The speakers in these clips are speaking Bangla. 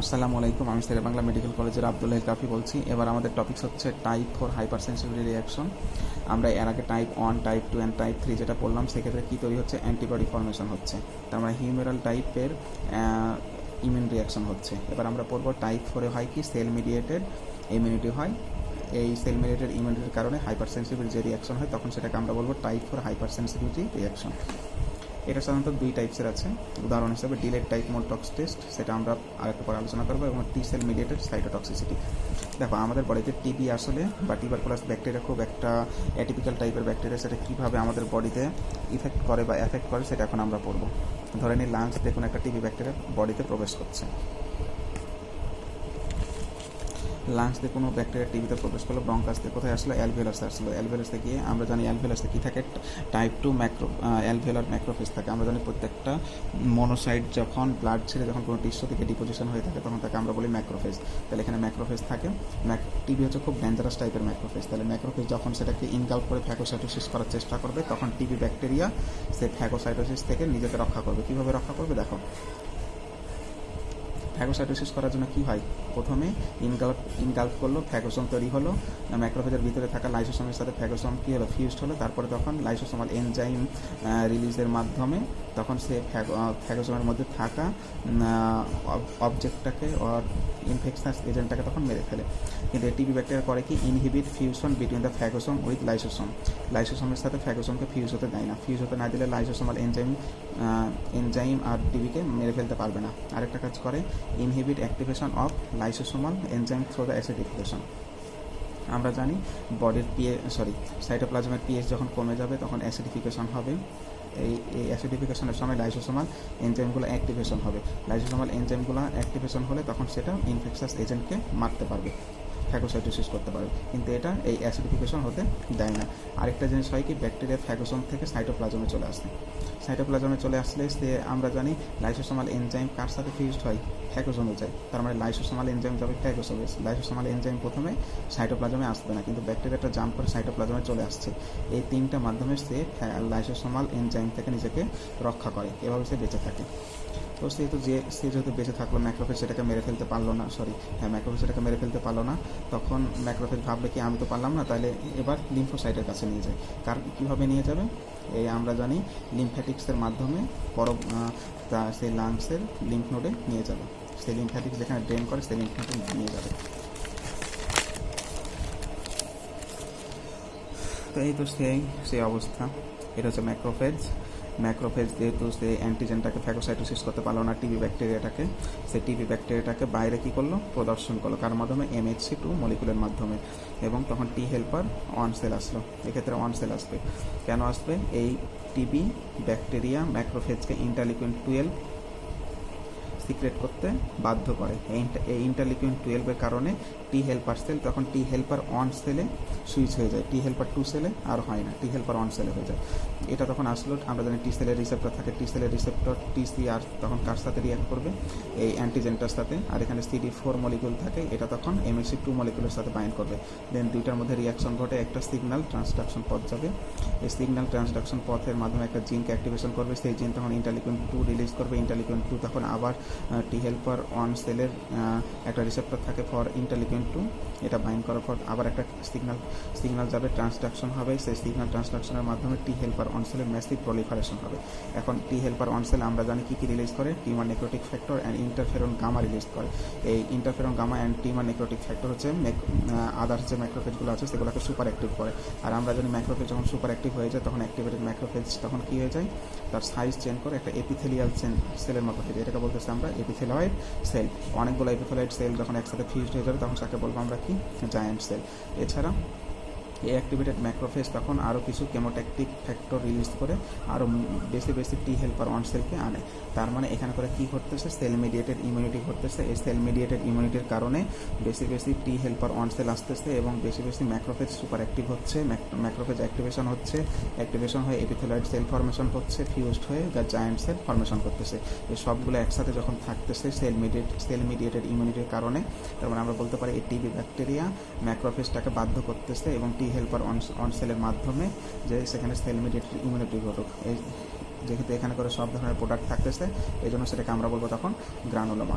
আসসালামু আলাইকুম, আমি শেরে বাংলা মেডিকেল কলেজের আব্দুল্লাহ কাফি বলছি। এবার আমাদের টপিক হচ্ছে টাইপ 4 হাইপার সেন্সিটিভিটি রিয়াকশন। আমরা এর আগে টাইপ 1, টাইপ 2 অ্যান্ড টাইপ 3 যেটা পড়লাম, সেক্ষেত্রে কী তৈরি হচ্ছে, অ্যান্টিবডি ফর্মেশন হচ্ছে, তার মানে হিউমেরাল টাইপের ইমিউন রিয়াকশন হচ্ছে। এবার আমরা পড়বো টাইপ 4-এ হয় কি, সেল মিডিয়েটেড ইমিউনিটি হয়। এই সেল মিডিয়েটেড ইমিউনিটির কারণে হাইপার সেন্সিটিভিটি যে রিয়াকশন হয়, তখন সেটাকে আমরা বলবো টাইপ 4 হাইপার সেন্সিটিভিটি রিয়াকশন। এটা সাধারণত দুই টাইপসের আছে। উদাহরণ হিসেবে ডিলেড টাইপ মোড টক্স টেস্ট, সেটা আমরা আরেকটু পরে আলোচনা করবো, এবং টি সেল মিডিয়েটেড সাইটোটক্সিসিটি। দেখো, আমাদের বডিতে টিবি আসলে বা টিউবারকুলাস ব্যাকটেরিয়া খুব একটা অ্যাটিপিক্যাল টাইপের ব্যাকটেরিয়া, সেটা কীভাবে আমাদের বডিতে ইফেক্ট করে বা এফেক্ট করে সেটা এখন আমরা পড়বো। ধরে নিই লাংস দেখুন একটা টিবি ব্যাকটেরিয়া বডিতে প্রবেশ করছে। লাংস দিয়ে কোনো ব্যাকটেরিয়া টিভিতে প্রবেশ করলো, ব্রঙ্কাস দিয়ে কোথায় আসলো, অ্যালভিওলাসে আসলো। অ্যালভিওলাসে গিয়ে আমরা জানি অ্যালভিওলাসে কী থাকে, টাইপ 2 অ্যালভিওলার ম্যাক্রোফেজ থাকে। আমরা জানি প্রত্যেকটা মনোসাইট যখন ব্লাড ছেড়ে যখন কোনো টিস্যু থেকে ডিপোজিশন হয়ে থাকে, তখন তাকে আমরা বলি ম্যাক্রোফেজ। তাহলে এখানে ম্যাক্রোফেজ থাকে। টিবি হচ্ছে খুব ডেঞ্জারাস টাইপের ম্যাক্রোফেজ। তাহলে ম্যাক্রোফেজ যখন সেটাকে ইনগাল্প করে ফ্যাগোসাইটোসিস করার চেষ্টা করবে, তখন টিবি ব্যাকটেরিয়া সে ফ্যাগোসাইটোসিস থেকে নিজেকে রক্ষা করবে। কীভাবে রক্ষা করবে দেখো, ফ্যাগোসাইটোসিস করার জন্য কি হয়, প্রথমে ইনগাল্প করলো, ফ্যাগোসোম তৈরি হলো, ম্যাক্রোফেজের ভিতরে থাকা লাইসোসোমের সাথে ফ্যাগোসোম কী হলো, ফিউজড হলো। তারপরে তখন লাইসোসোমাল এনজাইম রিলিজের মাধ্যমে তখন সে ফ্যাগোসোমের মধ্যে থাকা অবজেক্টটাকে আর ইনফেকশনাস এজেন্টটাকে তখন মেরে ফেলে। কিন্তু টিবি ব্যাকটেরিয়া করে কি, inhibit fusion between the phagosome with লাইসোসোমের সাথে ফ্যাগোসোমকে ফিউজ হতে দেয় না। ফিউজ হতে না দিলে লাইসোসোমাল এনজাইম আর টিবিকে মেরে ফেলতে পারবে না। আরেকটা কাজ করে, inhibit activation of lysosomal enzyme through the acidification. আমরা জানি বডির সাইটোপ্লাজমের পিএইচ যখন কমে যাবে, তখন অ্যাসিডিফিকেশন হবে। এই অ্যাসিডিফিকেশনের সময় লাইসোসোমাল এনজাইমগুলো অ্যাক্টিভেশন হবে। লাইসোসোমাল এনজাইমগুলো অ্যাক্টিভেশন হলে তখন সেটা ইনফেকশাস এজেন্টকে মারতে পারবে, ফ্যাগোসাইটোসিস করতে পারবে। কিন্তু এটা এই অ্যাসিডিফিকেশন হতে দেয় না। আরেকটা জিনিস হয় কি, ব্যাকটেরিয়া ফ্যাগোসোম থেকে সাইটোপ্লাজমে চলে আসে। সাইটোপ্লাজমে চলে আসলে সে আমরা জানি লাইসোসোমাল এনজাইম কার সাথে ফিউজড হয়, ফ্যাগোসোমে যায়। তার মানে লাইসোসোমাল এনজাইম যাবে ফ্যাগোসোমে। লাইসোসোমাল এনজাইম প্রথমে সাইটোপ্লাজমে আসবে না, কিন্তু ব্যাকটেরিয়াটা জাম্প করে সাইটোপ্লাজমে চলে আসছে। এই তিনটা মাধ্যমে সে লাইসোসোমাল এনজাইম থেকে নিজেকে রক্ষা করে, এভাবে সে বেঁচে থাকে। তো সে যেহেতু বেঁচে থাকলো, ম্যাক্রোফেজ সেটাকে মেরে ফেলতে পারলো না, ম্যাক্রোফেজ সেটাকে মেরে ফেলতে পারলো না। তখন ম্যাক্রোফেজ ভাবলে কি, আমি তো পারলাম না, তাহলে এবার লিম্ফোসাইটের কাছে নিয়ে যায়। কীভাবে নিয়ে যাবে, এই আমরা জানি লিম্ফ্যাটিক্সের মাধ্যমে সেই লাংসের লিম্ফ নোডে নিয়ে যাবে। সেই লিম্ফ্যাটিক্স যেখানে ড্রেন করে, সেই লিম্ফ নোডে নিয়ে যাবে। তো এই তো সেই অবস্থা। এটা হচ্ছে ম্যাক্রোফেজ যেহেতু সে অ্যান্টিজেনটাকে ফ্যাগোসাইটোসিস করতে পারলো না, টিবি ব্যাকটেরিয়াটাকে বাইরে কী করলো, প্রদর্শন করলো। কার মাধ্যমে, MHC2 মলিকুলের মাধ্যমে। এবং তখন টি হেল্পার 1 সেল আসলো। এক্ষেত্রে 1 সেল আসবে। কেন আসবে, এই টিবি ব্যাকটেরিয়া ম্যাক্রোফেজকে ইন্টারলিউকিন 12 সিক্রেট করতে বাধ্য করে। এই ইন্টারলিউকিন 12-এর কারণে টি হেল্পার সেল তখন টি হেল্পার 1 সেলে সুইচ হয়ে যায়। টি হেল্পার 2 সেলে আর হয় না, টি হেল্পার 1 সেলে হয়ে যায়। এটা তখন আসলো, আমরা জানি টি সেলের রিসেপ্টর থাকে, টি সেলের রিসেপ্টর TCR তখন কার সাথে রিঅ্যাক্ট করবে, এই অ্যান্টিজেনটার সাথে। আর এখানে CD4 মলিকুল থাকে, এটা তখন MHC2 মলিকুলের সাথে বাইন্ড করবে। দেন দুইটার মধ্যে রিঅ্যাকশন ঘটে, একটা সিগন্যাল ট্রান্সডাকশন পথ যাবে। এই সিগন্যাল ট্রান্সডাকশন পথের মাধ্যমে একটা জিনকে অ্যাক্টিভেশন করবে। সেই জিন তখন ইন্টারলিউকিন 2 রিলিজ করবে। ইন্টারলিউকিন 2 তখন আবার টি হেল্পার 1 সেলের একটা রিসেপ্টর থাকে ফর ইন্টারলিউকিন 2, এটা বাইন্ড করার পর আবার একটা সিগন্যাল যাবে, ট্রান্সডাকশন হবে। সেই সিগন্যাল ট্রান্সডাকশনের মাধ্যমে টি হেল্পার 1 সেলের ম্যাসিভ প্রলিফারেশন হবে। এখন টি হেল্পার 1 সেল আমরা জানি কী রিলিজ করে, tumour necrotic factor and interferon gamma release করে। এই interferon gamma and tumour necrotic factor হচ্ছে আদার্স যে ম্যাক্রোফেজগুলো আছে সেগুলোকে সুপার অ্যাক্টিভ করে। আর আমরা জানি ম্যাক্রোফেজ যখন সুপার অ্যাক্টিভ হয়ে যায়, তখন অ্যাক্টিভেটেড ম্যাক্রোফেজ তখন কী হয়ে যায়, তার সাইজ চেঞ্জ করে একটা এপিথেলিয়াল সেলের মতো হয়ে যায়। এটাকে বলতেছে আমরা এপিথেলয়েড সেল। অনেকগুলো এপিথেলয়েড সেল যখন একসাথে ফিউজড হয়ে যাবে, তখন তাকে বলবো আমরা কি, জায়ান্ট সেল। এছাড়া এই অ্যাক্টিভেটেড ম্যাক্রোফেজ তখন আরও কিছু কেমোট্যাকটিক ফ্যাক্টর রিলিজ করে আরও বেশি টি হেল্পার 1 সেলকে আনে। তার মানে এখানে করে কী ঘটতেছে, সেল মিডিয়েটেড ইমিউনিটি ঘটতেছে। এই সেল মিডিয়েটেড ইমিউনিটির কারণে বেশি টি হেল্পার 1 সেল আসতেছে এবং বেশি ম্যাক্রোফেজ সুপার অ্যাক্টিভ হচ্ছে, ম্যাক্রোফেজ অ্যাক্টিভেশন হয়ে এপিথেলয়েড সেল ফর্মেশন হচ্ছে, ফিউজড হয়ে জায়ান্ট সেল ফর্মেশন করতেছে। এই সবগুলো একসাথে যখন থাকতেছে সেল মিডিয়েটেড ইমিউনিটির কারণে, তার মানে আমরা বলতে পারি এই টিবি ব্যাকটেরিয়া ম্যাক্রোফেজটাকে বাধ্য করতেছে এবং টি হেল্পার 1 সেলের মাধ্যমে যে সেখানে সেল মিডিয়েটেড ইমিউনিটি ঘটুক। এই যেহেতু এখানে করে সব ধরনের প্রোডাক্ট থাকতেছে, এই জন্য সেটাকে আমরা বলবো তখন গ্রানুলোমা।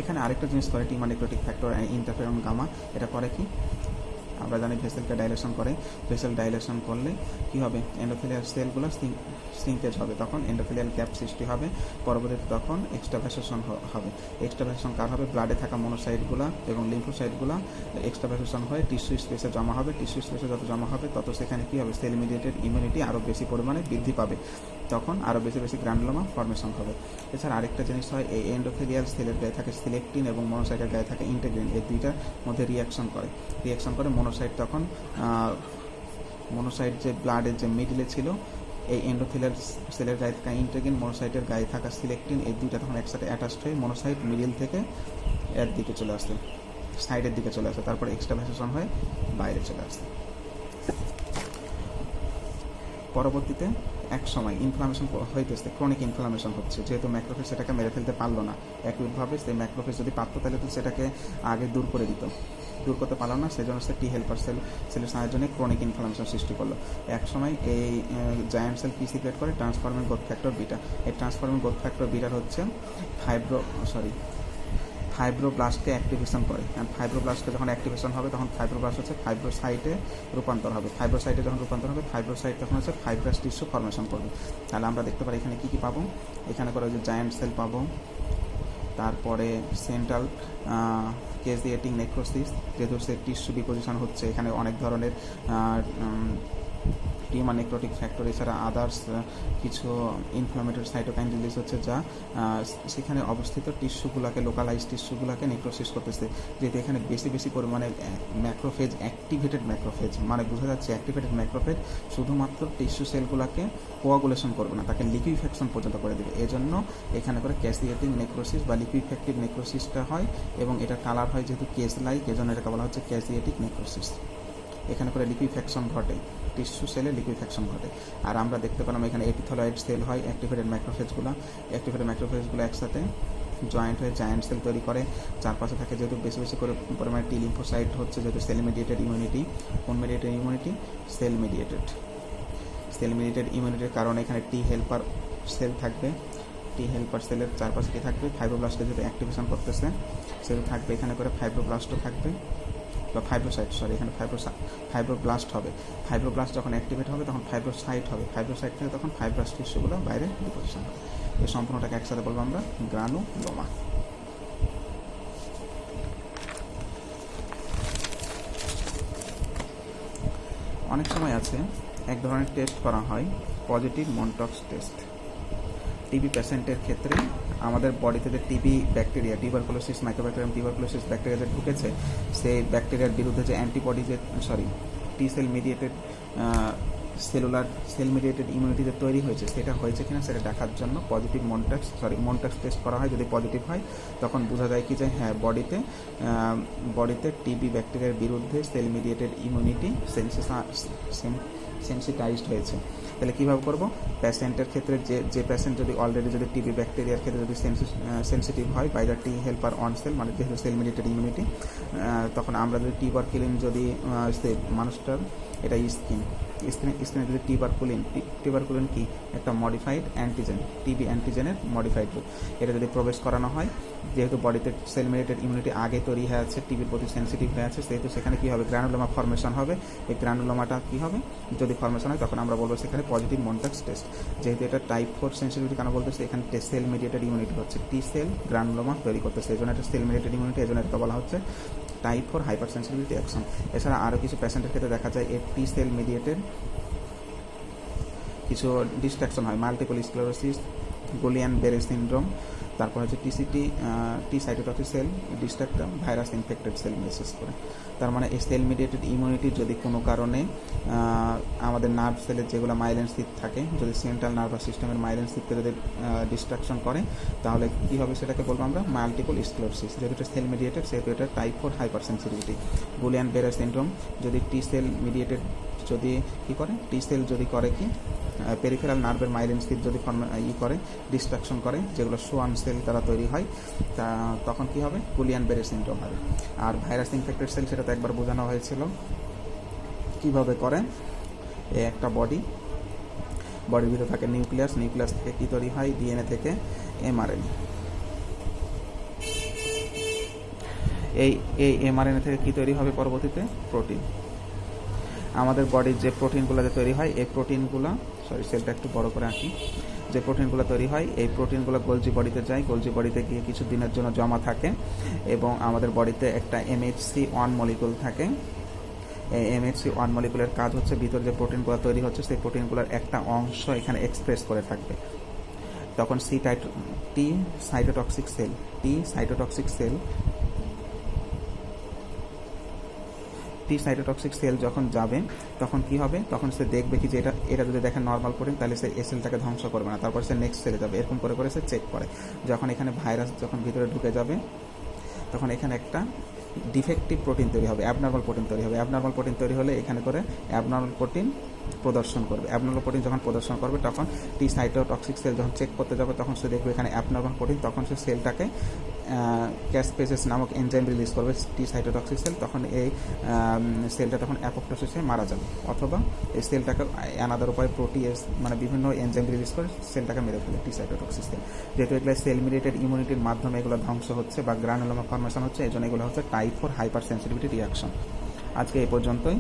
এখানে আরেকটা জিনিস করে টি নেক্রোটিক ফ্যাক্টর ইন্টারফেরন গামা। এটা করে কি, আমরা জানি ভেসেলকে ডাইলেশন করে, ভেসেল ডাইলেশন করলে কি হবে, এন্ডোথেলিয়াল সেলগুলো শ্রিঙ্কেজ হবে, তখন এন্ডোথেলিয়াল গ্যাপ সৃষ্টি হবে, পরবর্তীতে তখন এক্সট্রাভ্যাসেশন হবে। এক্সট্রাভ্যাসেশন কার হবে, ব্লাডে থাকা মনোসাইটগুলো এবং লিম্ফোসাইটগুলো এক্সট্রাভ্যাসেশন হয়ে টিস্যু স্পেসে জমা হবে। টিস্যু স্পেসে যত জমা হবে তত সেখানে কি হবে, সেল মিডিয়েটেড ইমিউনিটি আরও বেশি পরিমাণে বৃদ্ধি পাবে, তখন আরও বেশি বেশি গ্রানুলোমা ফর্মেশন হবে। এছাড়া আরেকটা জিনিস হয়, এই এন্ডোথেলিয়াল সেলের গায়ে থাকে সিলেক্টিন এবং মনোসাইটের গায়ে থাকে ইন্টিগ্রিন, এই দুইটার মধ্যে রিয়াকশন করে মনোসাইট, তখন মনোসাইট যে ব্লাডের যে মিডলে ছিল, এই এন্ডোথেলিয়াল সেলের গায়ে থাকা ইন্টিগ্রিন, মনোসাইটের গায়ে থাকা সিলেক্টিন, এই দুইটা তখন একসাথে অ্যাটাচড হয়ে মনোসাইট মিডিল থেকে এর দিকে চলে আসে, সাইডের দিকে চলে আসে, তারপরে এক্সট্রাভ্যাসেশন হয়ে বাইরে চলে আসে। পরবর্তীতে এক সময় ইনফ্লামেশন হইতেছে, ক্রনিক ইনফ্লামেশন হচ্ছে, যেহেতু ম্যাক্রোফেজ সেটাকে মেরে ফেলতে পারলো না একইভাবে, সেই ম্যাক্রোফেজ যদি পারতো তাহলে তো সেটাকে আগে দূর করতে পারলো না, সেই জন্য সে টি হেল্পার সেলের সাহায্যে ক্রনিক ইনফ্লামেশন সৃষ্টি করলো। এক সময় এই জায়ান্ট সেল কি সিক্রেট করে, ট্রান্সফর্মিং গ্রোথ ফ্যাক্টর বিটা। এই ট্রান্সফর্মিং গ্রোথ ফ্যাক্টর বিটার হচ্ছে ফাইব্রোব্লাস্টকে অ্যাক্টিভেশন করে, অ্যান্ড ফাইব্রোব্লাস্টকে যখন অ্যাক্টিভেশন হবে তখন ফাইব্রোব্লাস্ট হচ্ছে ফাইব্রোসাইটে রূপান্তর হবে, ফাইব্রোসাইটে যখন রূপান্তর হবে ফাইব্রোসাইট তখন হচ্ছে ফাইব্রাস টিস্যু ফর্মেশন করবে। তাহলে আমরা দেখতে পারি এখানে কী কী পাবো, এখানে করে যে জায়ান্ট সেল পাবো, তারপরে সেন্ট্রাল কেজিয়েটিং নেক্রোসিস, যেহেতু সে টিস্যু ডিপোজিশন হচ্ছে, এখানে অনেক ধরনের টিউমার নেক্রোটিক ফ্যাক্টর, এছাড়া আদার্স কিছু ইনফ্লামেটরি সাইটোকাইন রিলিজ হচ্ছে, যা সেখানে অবস্থিত টিস্যুগুলোকে, লোকালাইজ টিস্যুগুলোকে নেক্রোসিস করতেছে। যেহেতু এখানে বেশি পরিমাণে ম্যাক্রোফেজ, অ্যাক্টিভেটেড ম্যাক্রোফেজ, মানে বোঝা যাচ্ছে অ্যাক্টিভেটেড ম্যাক্রোফেজ শুধুমাত্র টিস্যু সেলগুলোকে কোয়াগুলেশন করবে না, তাকে লিকুইফ্যাকশন পর্যন্ত করে দেবে। এজন্য এখানে করে ক্যাসিয়েটিং নেক্রোসিস বা লিকুইফ্যাক্টিভ নেক্রোসিসটা হয়, এবং এটা কালার হয় যেহেতু কেস লাইক, এজন্য এটাকে বলা হচ্ছে ক্যাসিয়েটিক নেক্রোসিস। এখানে করে লিকুইফ্যাকশন ঘটে, টিস্যু সেলে লিকুইফ্যাকশন ঘটে। আর আমরা দেখতে পেলাম এখানে এপিথেলয়েড সেল হয়, অ্যাক্টিভেটেড ম্যাক্রোফেজগুলো একসাথে জয়েন্ট হয়ে জায়ান্ট সেল তৈরি করে, চারপাশে থাকে যেহেতু বেশি করে পরিমাণে টি লিম্ফোসাইট হচ্ছে, যেহেতু সেল মিডিয়েটেড ইমিউনিটি, কোন মিডিয়েটেড ইমিউনিটি, সেল মিডিয়েটেড ইমিউনিটির কারণে এখানে টি হেল্পার সেল থাকবে, টি হেল্পার সেলের চারপাশে কি থাকবে, ফাইব্রোব্লাস্টে যেহেতু অ্যাক্টিভেশন করতেছে সেল থাকবে, এখানে করে ফাইব্রোব্লাস্টও থাকবে বা এখানে ফাইব্রোব্লাস্ট হবে। ফাইব্রোব্লাস্ট যখন অ্যাক্টিভেট হবে তখন ফাইব্রোসাইট হবে, ফাইব্রোসাইট থেকে তখন ফাইব্রাস টিস্যুগুলো বাইরে ডিপোজিশন হবে। এই সম্পূর্ণটাকে একসাথে বলবো আমরা গ্রানুলোমা। অনেক সময় আছে এক ধরনের টেস্ট করা হয়, পজিটিভ মনটক্স টেস্ট। টিবি পেশেন্টের ক্ষেত্রে আমাদের বডিতে যে TB bacteria, tuberculosis mycobacterium tuberculosis bacteria যে ঢুকেছে, সেই ব্যাকটেরিয়ার বিরুদ্ধে যে antibody T cell mediated cell mediated immunity যে তৈরি হয়েছে, সেটা হয়েছে কিনা সেটা দেখার জন্য পজিটিভ মনটক্স টেস্ট করা হয়। যদি পজিটিভ হয় তখন বোঝা যায় কি যে হ্যাঁ, বডিতে টিবি ব্যাকটেরিয়ার বিরুদ্ধে সেল মিডিয়েটেড ইমিউনিটি সেন্সিটাইজড হয়েছে। তাহলে কীভাবে করবো, পেশেন্টের ক্ষেত্রে যে পেশেন্ট যদি অলরেডি যদি টিবি ব্যাকটেরিয়ার ক্ষেত্রে যদি সেন্সিটিভ হয় by the T helper one cell, মানে যেহেতু সেল মিডিয়েটেড ইমিউনিটি, তখন আমরা যদি টিউবারকুলিন যদি মানুষটার, এটা স্কিনে যদি টিউবারকুলিন কি একটা মডিফাইড অ্যান্টিজেন, টিবি অ্যান্টিজেনের মডিফাইড রূপ, এটা যদি প্রবেশ করানো হয়, যেহেতু বডিতে সেল মিডিয়েটেড ইমিউনিটি আগে তৈরি হয়ে আছে, টিবির প্রতি সেন্সিটিভ হয়ে আছে, সেহেতু সেখানে কী হবে, গ্রানুলোমা ফর্মেশন হবে। এই গ্রানুলোমাটা কী হবে, যদি ফর্মেশন হয় তখন আমরা বলবো সেখানে পজিটিভ মনটক্স টেস্ট। যেহেতু এটা টাইপ 4 সেন্সিটিভিটি কেন বলতেছে, এখানে সেল মিডিয়েটেড ইমিউনিটি হচ্ছে, টি সেল গ্রানুলোমা তৈরি করতেছে, এই জন্য এটা সেল মিডিয়েটেড ইমিউনিটি, এই জন্য এটা বলা হচ্ছে টাইপ 4 হাইপার সেন্সিটিভিটি অ্যাকশন। এছাড়া আরও কিছু পেশেন্টের ক্ষেত্রে দেখা যায় এই টি সেল মিডিয়েটেড কিছু ডিস্ট্রাকশন হয়, multiple sclerosis, Guillain Barré syndrome, তারপর হচ্ছে T cytotoxic cell destructor, virus infected cell message করে। তার মানে এই সেল মিডিয়েটেড ইমিউনিটি যদি কোনো কারণে আমাদের নার্ভ সেলের যেগুলো মাইলেন স্থিত থাকে, যদি সেন্ট্রাল নার্ভাস সিস্টেমের মাইলেন স্থিতকে যদি ডিস্ট্রাকশন করে, তাহলে কী হবে, সেটাকে বলবো আমরা মাল্টিপল স্ক্লেরোসিস। যেহেতু এটা সেল মিডিয়েটেড সেহেতু এটা type 4 hyper sensitivity. Guillain Barré syndrome যদি টি সেল মিডিয়েটেড যদি কী করে, টি সেল যদি করে কি পেরিফেরাল নার্ভের মাইলিন স্থিত যদি করে ডিস্ট্রাকশন করে, যেগুলো সোয়ান সেল তারা তৈরি হয়, তখন কি হবে, গুলিয়ান বেরে সিনড্রোম হবে। আর ভাইরাস ইনফেক্টেড সেল, সেটা তো একবার বোঝানো হয়েছিল কিভাবে করে। একটা বডির ভিতরে থাকে নিউক্লিয়াস থেকে কি তৈরি হয়, ডিএনএ থেকে এমআরএনএ। এই এই এমআরএনএ থেকে কি তৈরি হবে পরবর্তীতে? প্রোটিন। আমাদের বডির যে প্রোটিনগুলো তৈরি হয়, এই প্রোটিনগুলো, সরি সেলটা একটু বড় করে আঁকি, যে প্রোটিনগুলো তৈরি হয় এই প্রোটিনগুলো গোলজি বডিতে যায়, গোলজি বডিতে গিয়ে কিছু দিনের জন্য জমা থাকে এবং আমাদের বডিতে একটা MHC1 মলিকুল থাকে। এই MHC1 মলিকুলের কাজ হচ্ছে ভিতরে যে প্রোটিনগুলো তৈরি হচ্ছে সেই প্রোটিনগুলোর একটা অংশ এখানে এক্সপ্রেস করে থাকবে। তখন টি সাইটোটক্সিক সেল যখন যাবে তখন কি হবে? তখন সে দেখবে কি যে এটা যদি দেখে নর্মাল প্রোটিন, তাহলে সে এই সেলটাকে ধ্বংস করবে না, তারপর সে নেক্সট সেলে যাবে, এরকম করে করে সে চেক করে। যখন এখানে ভাইরাস যখন ভিতরে ঢুকে যাবে তখন এখানে একটা ডিফেক্টিভ প্রোটিন তৈরি হবে, অ্যাবনর্মাল প্রোটিন তৈরি হবে। অ্যাবনর্মাল প্রোটিন তৈরি হলে এখানে করে অ্যাবনর্মাল প্রোটিন প্রদর্শন করবে। অ্যাবনর্মাল প্রোটিন যখন প্রদর্শন করবে তখন টি সাইটোটক্সিক সেল যখন চেক করতে যাবে তখন সে দেখবে এখানে অ্যাবনর্মাল প্রোটিন, তখন সে সেলটাকে ক্যাসপেসেস নামক এনজাইম রিলিজ করবে টি সাইটোটক্সিক সেল। তখন এই সেলটা তখন অ্যাপোপ্টোসিসে মারা যাবে, অথবা এই সেলটাকে অ্যানাদার উপায় প্রোটিয়েস মানে বিভিন্ন এনজাইম রিলিজ করে সেলটাকে মেরে ফেলে টি সাইটোটক্সিক সেল। যেহেতু এগুলো সেল মিডিয়েটেড ইমিউনিটির মাধ্যমে এগুলো ধ্বংস হচ্ছে বা গ্রানুলোমা ফর্মেশন হচ্ছে, এই জন্য এগুলো হচ্ছে টাইপ 4 হাইপার সেন্সিটিভিটি রিয়াকশন। আজকে এই পর্যন্তই।